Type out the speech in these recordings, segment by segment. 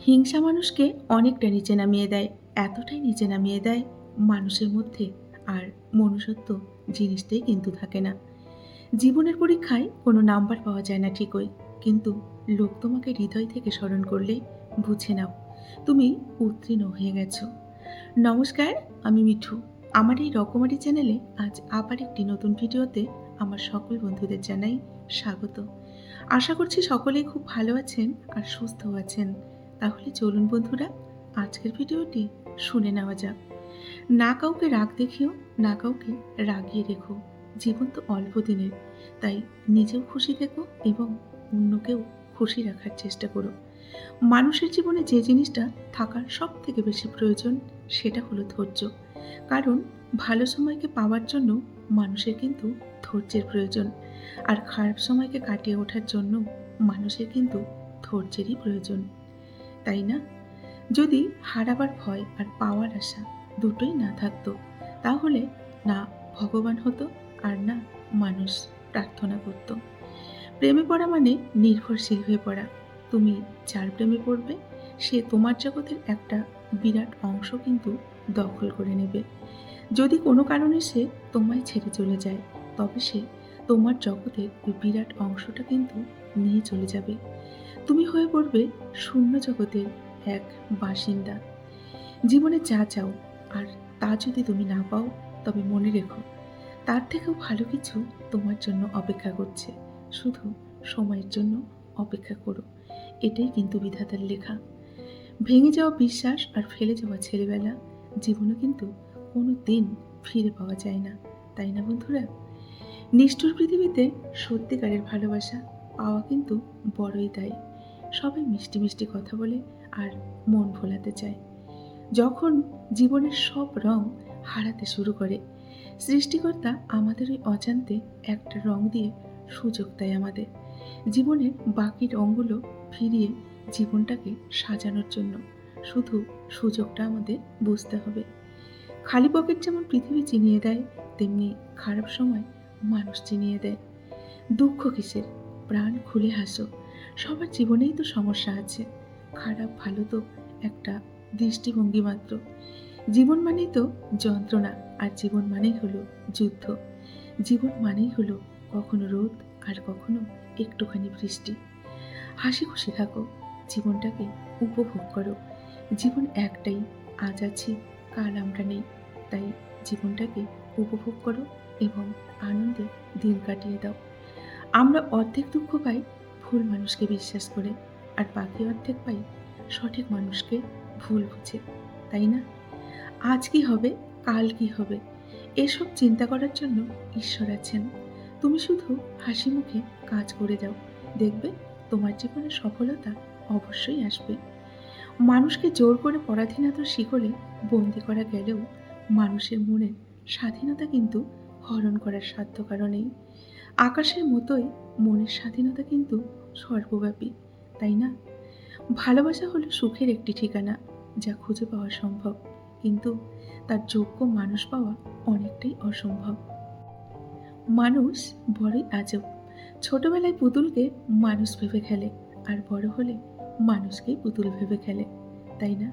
হিংসা মানুষকে অনেকটা নিচে নামিয়ে দেয়। এতটাই নিচে নামিয়ে দেয়, মানুষের মধ্যে আর মনুষ্যত্ব জিনিসটাই কিন্তু থাকে না। জীবনের পরীক্ষায় কোনো নাম্বার পাওয়া যায় না ঠিকই, কিন্তু লোক তোমাকে হৃদয় থেকে স্মরণ করলে বুঝে নাও তুমি উত্তীর্ণ হয়ে গেছো। নমস্কার, আমি মিঠু। আমার এই রকমারি চ্যানেলে আজ আবার একটি নতুন ভিডিওতে আমার সকল বন্ধুদের জানাই স্বাগত। আশা করছি সকলেই খুব ভালো আছেন আর সুস্থও আছেন। তাহলে চলুন বন্ধুরা, আজকের ভিডিওটি শুনে নেওয়া যাক। না কাউকে রাগ দেখিও, না কাউকে রাগিয়ে রেখো। জীবন তো অল্প দিনের, তাই নিজেও খুশি থেকো এবং অন্যকেও খুশি রাখার চেষ্টা করো। মানুষের জীবনে যে জিনিসটা থাকার সব থেকে বেশি প্রয়োজন সেটা হলো ধৈর্য। কারণ ভালো সময়কে পাওয়ার জন্য মানুষের কিন্তু ধৈর্যের প্রয়োজন, আর খারাপ সময়কে কাটিয়ে ওঠার জন্য মানুষের কিন্তু ধৈর্যেরই প্রয়োজন, তাই না? যদি হারাবার ভয় আর পাওয়ার আশা দুটোই না থাকতো, তাহলে না ভগবান হতো আর না মানুষ প্রার্থনা করত। প্রেমে পড়া মানে নির্ভরশীল হয়ে পড়া। তুমি যার প্রেমে পড়বে সে তোমার জগতের একটা বিরাট অংশ কিন্তু দখল করে নেবে। যদি কোনো কারণে সে তোমায় ছেড়ে চলে যায়, তবে সে তোমার জগতের ওই বিরাট অংশটা কিন্তু নিয়ে চলে যাবে। তুমি হয়ে পড়বে শূন্য জগতের এক বাসিন্দা। জীবনে যা চাও আর তা যদি তুমি না পাও, তবে মনে রেখো তার থেকেও ভালো কিছু তোমার জন্য অপেক্ষা করছে। শুধু সময়ের জন্য অপেক্ষা করো। এটাই কিন্তু বিধাতার লেখা। ভেঙে যাওয়া বিশ্বাস আর ফেলে যাওয়া ছেলেবেলা জীবনে কিন্তু কোনো দিন ফিরে পাওয়া যায় না, তাই না বন্ধুরা? নিষ্ঠুর পৃথিবীতে সত্যিকারের ভালোবাসা পাওয়া কিন্তু বড়ই দায়। সবাই মিষ্টি মিষ্টি কথা বলে আর মন ভোলাতে চায়। যখন জীবনের সব রং হারাতে শুরু করে, সৃষ্টিকর্তা আমাদের ওই অজান্তে একটা রং দিয়ে সুযোগ দেয় আমাদের জীবনের বাকি রঙগুলো ফিরিয়ে জীবনটাকে সাজানোর জন্য। শুধু সুযোগটা আমাদের বুঝতে হবে। খালি পকেট যেমন পৃথিবী চিনিয়ে দেয়, তেমনি খারাপ সময় মানুষ চিনিয়ে দেয়। দুঃখ কিসের? প্রাণ খুলে হাসো। সবার জীবনেই তো সমস্যা আছে। খারাপ ভালো তো একটা দৃষ্টিভঙ্গি মাত্র। জীবন মানেই তো যন্ত্রণা, আর জীবন মানেই হলো যুদ্ধ। জীবন মানেই হলো কখনো রোদ আর কখনো একটুখানি বৃষ্টি। হাসি খুশি থাকো, জীবনটাকে উপভোগ করো। জীবন একটাই, আজ আছি কাল আমরা নেই। তাই জীবনটাকে উপভোগ করো এবং আনন্দে দিন কাটিয়ে দাও। আমরা অর্ধেক দুঃখ পাই ভুল মানুষকে বিশ্বাস করে, আর বাকি অর্ধেক পাই সঠিক মানুষকে ভুল বুঝে, তাই না? আজ কি হবে, কাল কি হবে, এসব চিন্তা করার জন্য ঈশ্বর আছেন। তুমি শুধু হাসি মুখে কাজ করে যাও, দেখবে তোমার জীবনে সফলতা অবশ্যই আসবে। মানুষকে জোর করে পরাধীনতার শিকলে বন্দি করা গেলেও মানুষের মনের স্বাধীনতা কিন্তু হরণ করার সাধ্য কারণেই। আকাশের মতোই মনের স্বাধীনতা কিন্তু সর্বব্যাপী, তাই না? ভালোবাসা হলো সুখের একটি ঠিকানা, যা খুঁজে পাওয়া সম্ভব, কিন্তু তার যোগ্য মানুষ পাওয়া অনেকটাই অসম্ভব। মানুষ বড়ই আজব। ছোটবেলায় পুতুলকে মানুষ ভেবে খেলে, আর বড় হলে মানুষকেই পুতুল ভেবে খেলে, তাই না?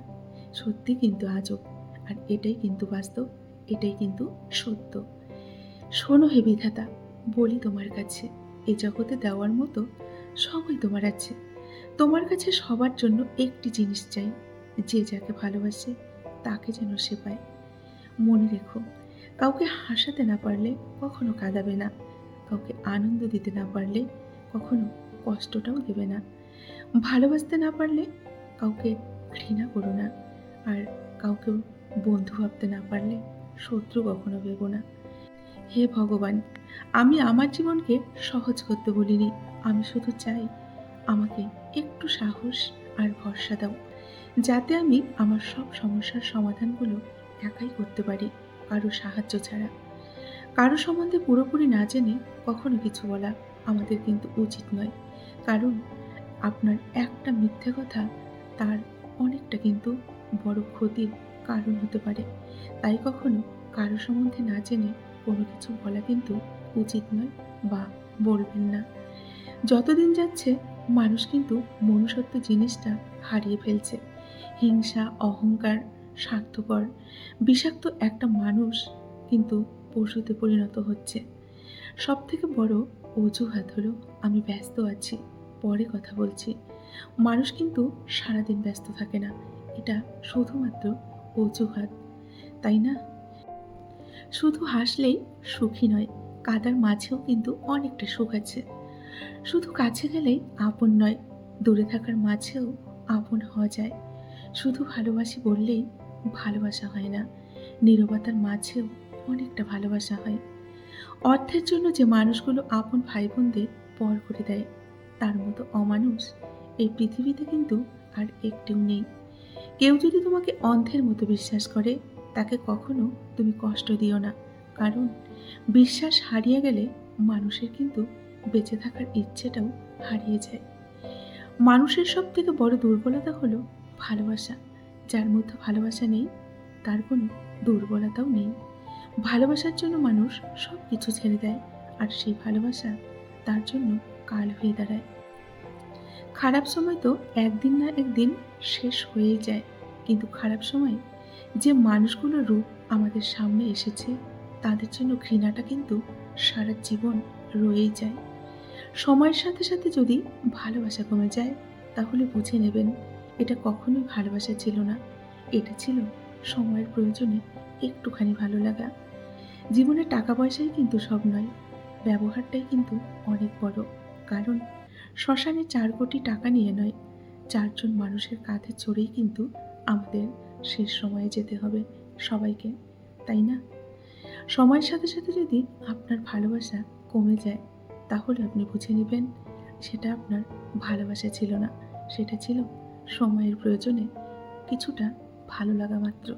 সত্যি কিন্তু আজব, আর এটাই কিন্তু বাস্তব, এটাই কিন্তু সত্য। শোনো হে বিধাতা, বলি তোমার কাছে, এ জগতে দেওয়ার মতো সবই তোমার আছে। তোমার কাছে সবার জন্য একটি জিনিস চাই, যে যাকে ভালোবাসে তাকে যেন সে পায়। মনে রেখো, কাউকে হাসাতে না পারলে কখনো কাঁদাবে না, কাউকে আনন্দ দিতে না পারলে কখনো কষ্টটাও দেবে না। ভালোবাসতে না পারলে কাউকে ঘৃণা করো না, আর কাউকে বন্ধু ভাবতে না পারলে শত্রু কখনো ভেবো না। হে ভগবান, আমি আমার জীবনকে সহজ করতে বলিনি, আমি শুধু চাই আমাকে একটু সাহস আর ভরসা দাও, যাতে আমি আমার সব সমস্যার সমাধানগুলো একাই করতে পারি, কারো সাহায্য ছাড়া। কারো সম্বন্ধে পুরোপুরি না জেনে কখনো কিছু বলা আমাদের কিন্তু উচিত নয়, কারণ আপনার একটা মিথ্যে কথা তার অনেকটা কিন্তু বড় ক্ষতির কারণ হতে পারে। তাই কখনো কারো সম্বন্ধে না জেনে কোনো কিছু বলা কিন্তু উচিত নয়, বা বলবেন না। যতদিন যাচ্ছে মানুষ কিন্তু মনুষ্যত্ব জিনিসটা হারিয়ে ফেলছে। হিংসা, অহংকার, স্বার্থপর, বিষাক্ত একটা মানুষ কিন্তু পশুতে পরিণত হচ্ছে। সবথেকে বড় অজুহাত হলো আমি ব্যস্ত আছি, পরে কথা বলছি। মানুষ কিন্তু সারাদিন ব্যস্ত থাকে না। এটা শুধুমাত্র অজুহাত, তাই না? শুধু হাসলেই সুখী নয়, কাদার মাঝেও কিন্তু অনেকটা সুখ আছে। শুধু কাছে গেলেই আপন নয়, দূরে থাকার মাঝেও আপন হওয়া যায়। শুধু ভালোবাসি বললেই ভালোবাসা হয় না, নীরবতার মাঝেও অনেকটা ভালোবাসা হয়। অর্থের জন্য যে মানুষগুলো আপন ভাই বোনদের পর করে দেয়, তার মতো অমানুষ এই পৃথিবীতে কিন্তু আর একটিও নেই। কেউ যদি তোমাকে অন্ধের মতো বিশ্বাস করে, তাকে কখনো তুমি কষ্ট দিও না। কারণ বিশ্বাস হারিয়ে গেলে মানুষের কিন্তু বেঁচে থাকার ইচ্ছেটাও হারিয়ে যায়। মানুষের সব থেকে বড় দুর্বলতা হলো ভালোবাসা। যার মধ্যে ভালোবাসা নেই, তার কোনো দুর্বলতাও নেই। ভালোবাসার জন্য মানুষ সব কিছু ছেড়ে দেয়, আর সেই ভালোবাসা তার জন্য কাল হয়ে দাঁড়ায়। খারাপ সময় তো একদিন না একদিন শেষ হয়েই যায়, কিন্তু খারাপ সময় যে মানুষগুলোর রূপ আমাদের সামনে এসেছে, তাদের জন্য ঘৃণাটা কিন্তু সারা জীবন রয়েই যায়। সময়ের সাথে সাথে যদি ভালোবাসা কমে যায়, তাহলে বুঝে নেবেন এটা কখনোই ভালোবাসা ছিল না, এটা ছিল সময়ের প্রয়োজনে একটুখানি ভালো লাগা। জীবনে টাকা পয়সাই কিন্তু সব নয়, ব্যবহারটাই কিন্তু অনেক বড়। কারণ শ্মশানে 4 কোটি টাকা নিয়ে নয়, 4 জন মানুষের কাঁধে চড়েই কিন্তু আমাদের শেষ সময়ে যেতে হবে সবাইকে, তাই না? সময়ের সাথে সাথে যদি আপনার ভালোবাসা কমে যায়, তাহলে আপনি বুঝে নেবেন সেটা আপনার ভালোবাসা ছিল না, সেটা ছিল সময়ের প্রয়োজনে কিছুটা ভালো লাগা মাত্র।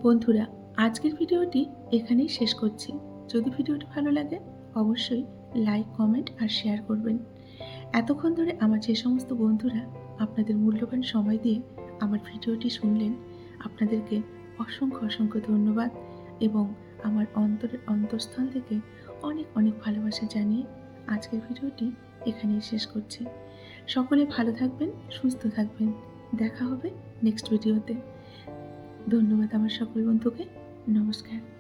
বন্ধুরা, আজকের ভিডিওটি এখানেই শেষ করছি। যদি ভিডিওটি ভালো লাগে, অবশ্যই লাইক, কমেন্ট আর শেয়ার করবেন। এতক্ষণ ধরে আমার যে সমস্ত বন্ধুরা আপনাদের মূল্যবান সময় দিয়ে আমার ভিডিওটি শুনলেন, আপনাদেরকে অসংখ্য অসংখ্য ধন্যবাদ, এবং আমার অন্তরের অন্তঃস্থল থেকে অনেক অনেক ভালোবাসা জানিয়ে আজকের ভিডিওটি এখানেই শেষ করছি। সকলে ভালো থাকবেন, সুস্থ থাকবেন। দেখা হবে নেক্সট ভিডিওতে। ধন্যবাদ আমার সকল বন্ধুকে। নমস্কার।